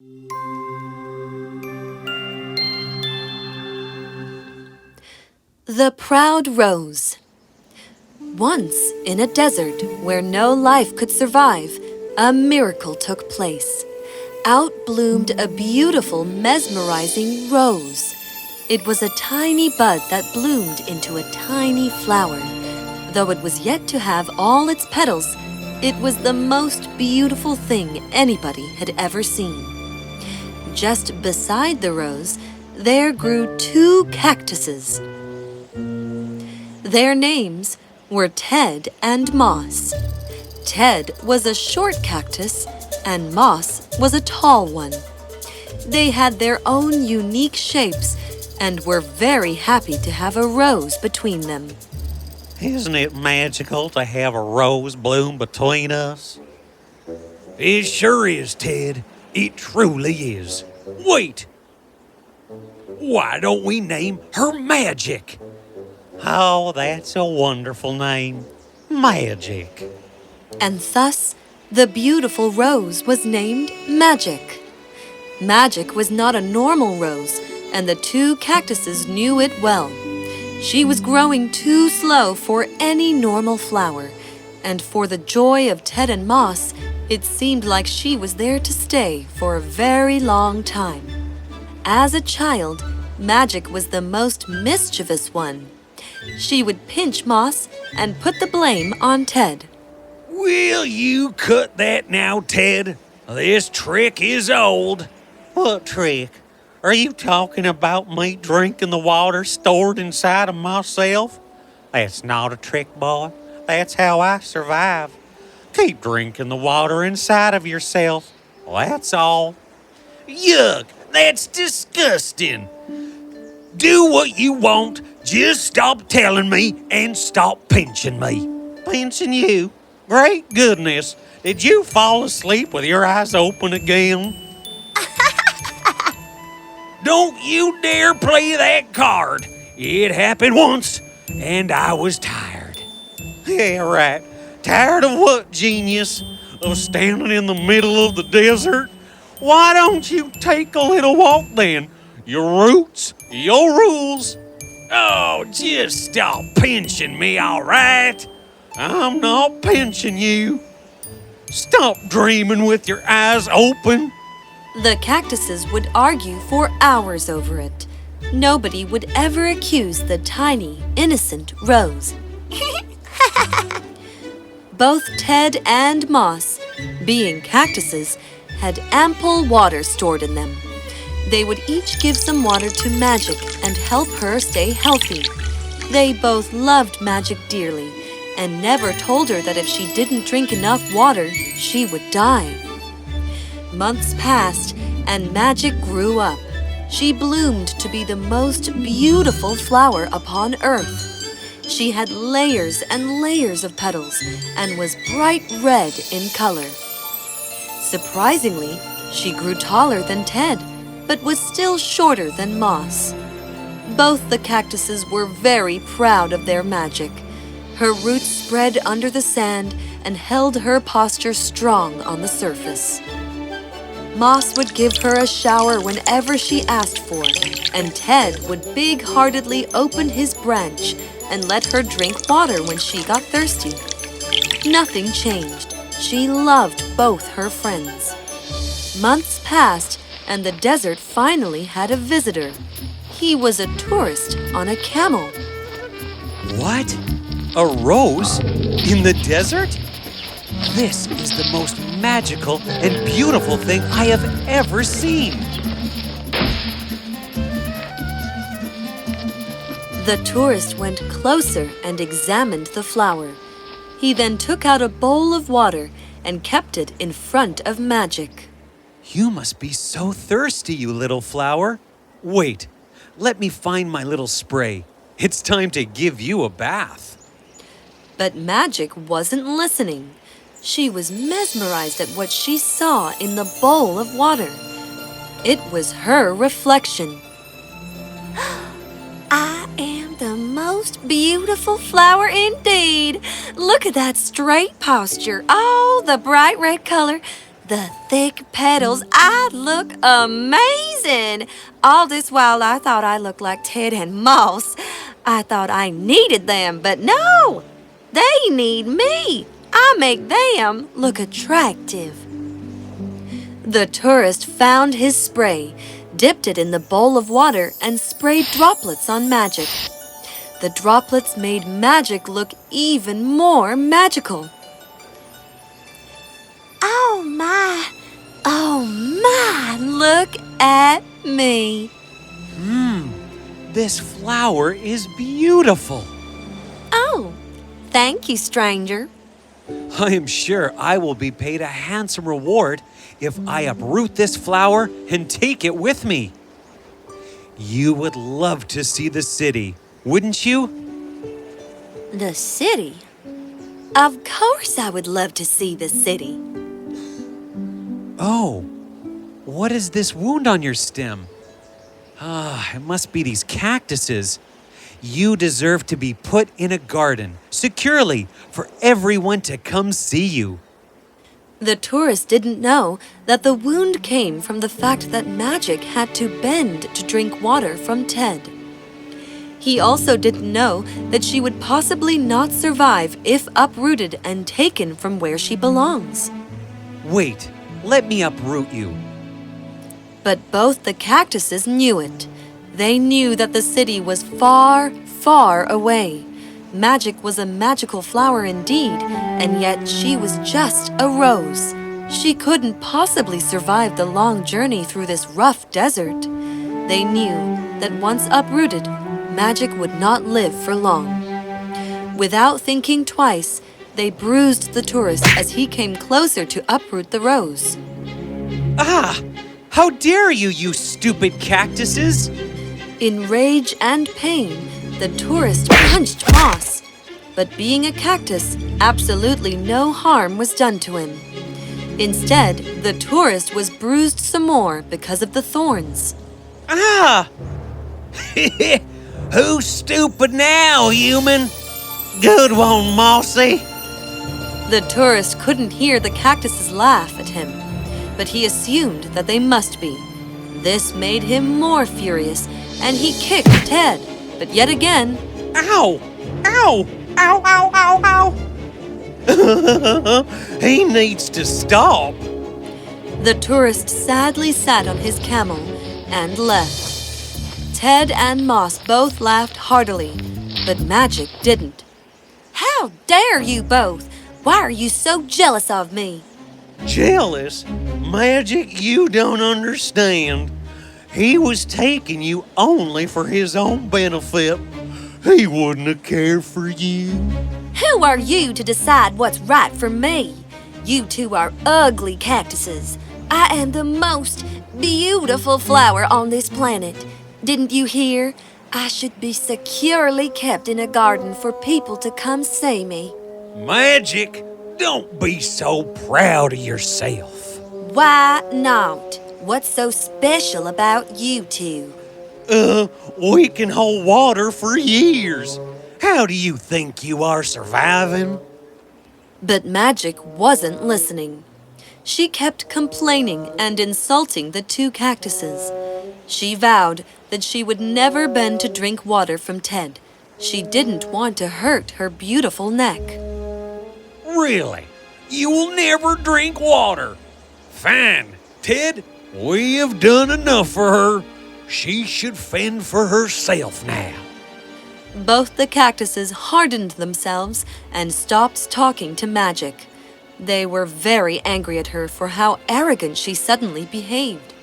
The Proud Rose. Once, in a desert where no life could survive, a miracle took place. Out bloomed a beautiful, mesmerizing rose. It was a tiny bud that bloomed into a tiny flower. Though it was yet to have all its petals, it was the most beautiful thing anybody had ever seen. Just beside the rose, there grew two cactuses. Their names were Ted and Moss. Ted was a short cactus and Moss was a tall one. They had their own unique shapes and were very happy to have a rose between them. Isn't it magical to have a rose bloom between us? It sure is, Ted. It truly is. Wait! Why don't we name her Magic? Oh, that's a wonderful name. Magic. And thus, the beautiful rose was named Magic. Magic was not a normal rose, and the two cactuses knew it well. She was growing too slow for any normal flower, and for the joy of Ted and Moss, it seemed like she was there to stay for a very long time. As a child, Magic was the most mischievous one. She would pinch Moss and put the blame on Ted. Will you cut that now, Ted? This trick is old. What trick? Are you talking about me drinking the water stored inside of myself? That's not a trick, boy. That's how I survive. Keep drinking the water inside of yourself. That's all. Yuck! That's disgusting. Do what you want. Just stop telling me and stop pinching me. Pinching you? Great goodness. Did you fall asleep with your eyes open again? Don't you dare play that card. It happened once, and I was tired. Yeah, right. Tired of what, genius? Of standing in the middle of the desert? Why don't you take a little walk then? Your roots, your rules. Oh, just stop pinching me, all right? I'm not pinching you. Stop dreaming with your eyes open. The cactuses would argue for hours over it. Nobody would ever accuse the tiny, innocent rose. Both Ted and Moss, being cactuses, had ample water stored in them. They would each give some water to Magic and help her stay healthy. They both loved Magic dearly and never told her that if she didn't drink enough water, she would die. Months passed and Magic grew up. She bloomed to be the most beautiful flower upon earth. She had layers and layers of petals and was bright red in color. Surprisingly, she grew taller than Ted, but was still shorter than Moss. Both the cactuses were very proud of their Magic. Her roots spread under the sand and held her posture strong on the surface. Moss would give her a shower whenever she asked for, and Ted would big-heartedly open his branch and let her drink water when she got thirsty. Nothing changed. She loved both her friends. Months passed, and the desert finally had a visitor. He was a tourist on a camel. What? A rose? In the desert? This is the most magical and beautiful thing I have ever seen. The tourist went closer and examined the flower. He then took out a bowl of water and kept it in front of Magic. You must be so thirsty, you little flower. Wait, let me find my little spray. It's time to give you a bath. But Magic wasn't listening. She was mesmerized at what she saw in the bowl of water. It was her reflection. I am the most beautiful flower indeed. Look at that straight posture. Oh, the bright red color. The thick petals, I look amazing. All this while I thought I looked like Ted and Moss. I thought I needed them, but no, they need me. I make them look attractive. The tourist found his spray, dipped it in the bowl of water, and sprayed droplets on Magic. The droplets made Magic look even more magical. Oh my, look at me. This flower is beautiful. Oh, thank you, stranger. I am sure I will be paid a handsome reward if I uproot this flower and take it with me. You would love to see the city, wouldn't you? The city? Of course I would love to see the city. Oh, what is this wound on your stem? It must be these cactuses. You deserve to be put in a garden, securely, for everyone to come see you. The tourist didn't know that the wound came from the fact that Magic had to bend to drink water from Ted. He also didn't know that she would possibly not survive if uprooted and taken from where she belongs. Wait, let me uproot you. But both the cactuses knew it. They knew that the city was far, far away. Magic was a magical flower indeed, and yet she was just a rose. She couldn't possibly survive the long journey through this rough desert. They knew that once uprooted, Magic would not live for long. Without thinking twice, they bruised the tourist as he came closer to uproot the rose. Ah! How dare you, you stupid cactuses! In rage and pain, the tourist punched Moss. But being a cactus, absolutely no harm was done to him. Instead, the tourist was bruised some more because of the thorns. Ah! Who's stupid now, human? Good one, Mossy. The tourist couldn't hear the cactuses laugh at him, but he assumed that they must be. This made him more furious, and he kicked Ted, but yet again, Ow! Ow! Ow, ow, ow, ow! He needs to stop. the tourist sadly sat on his camel and left. Ted and Moss both laughed heartily, but Magic didn't. How dare you both! Why are you so jealous of me? Jealous? Magic, you don't understand. He was taking you only for his own benefit. He wouldn't have cared for you. Who are you to decide what's right for me? You two are ugly cactuses. I am the most beautiful flower on this planet. Didn't you hear? I should be securely kept in a garden for people to come see me. Magic, don't be so proud of yourself. Why not? What's so special about you two? We can hold water for years. How do you think you are surviving? But Magic wasn't listening. She kept complaining and insulting the two cactuses. She vowed that she would never bend to drink water from Ted. She didn't want to hurt her beautiful neck. Really? You will never drink water? Fine, Ted. We have done enough for her. She should fend for herself now. Both the cactuses hardened themselves and stopped talking to Magic. They were very angry at her for how arrogant she suddenly behaved.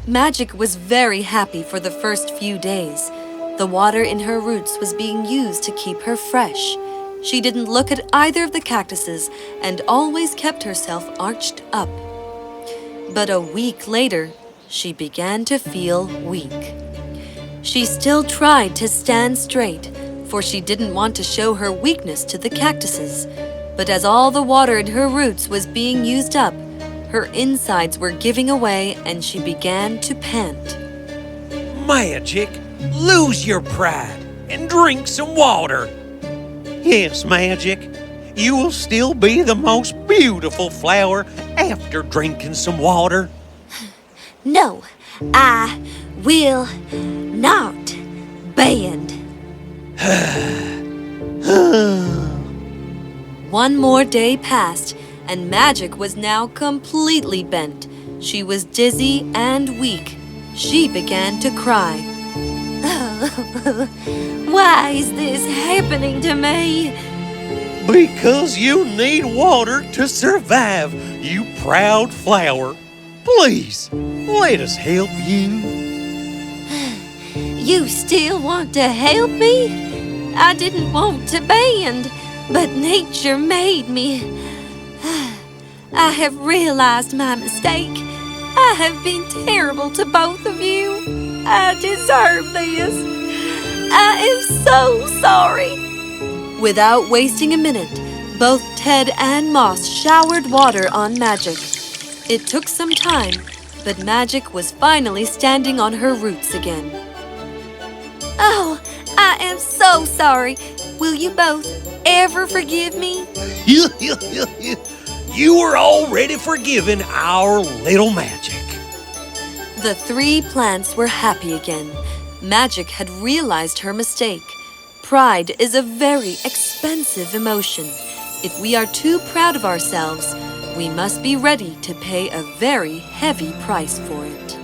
Magic was very happy for the first few days. The water in her roots was being used to keep her fresh. She didn't look at either of the cactuses and always kept herself arched up. But a week later, she began to feel weak. She still tried to stand straight, for she didn't want to show her weakness to the cactuses. But as all the water in her roots was being used up, her insides were giving away and she began to pant. Magic, lose your pride and drink some water. Yes, Magic. you will still be the most beautiful flower after drinking some water. No, I will not bend. One more day passed, and Magic was now completely bent. She was dizzy and weak. She began to cry. Why is this happening to me? Because you need water to survive, you proud flower. Please, let us help you. You still want to help me? I didn't want to bend, but nature made me. I have realized my mistake. I have been terrible to both of you. I deserve this. I am so sorry. Without wasting a minute, both Ted and Moss showered water on Magic. It took some time, but Magic was finally standing on her roots again. Oh, I am so sorry. Will you both ever forgive me? You are already forgiven our little Magic. The three plants were happy again. Magic had realized her mistake. Pride is a very expensive emotion. If we are too proud of ourselves, we must be ready to pay a very heavy price for it.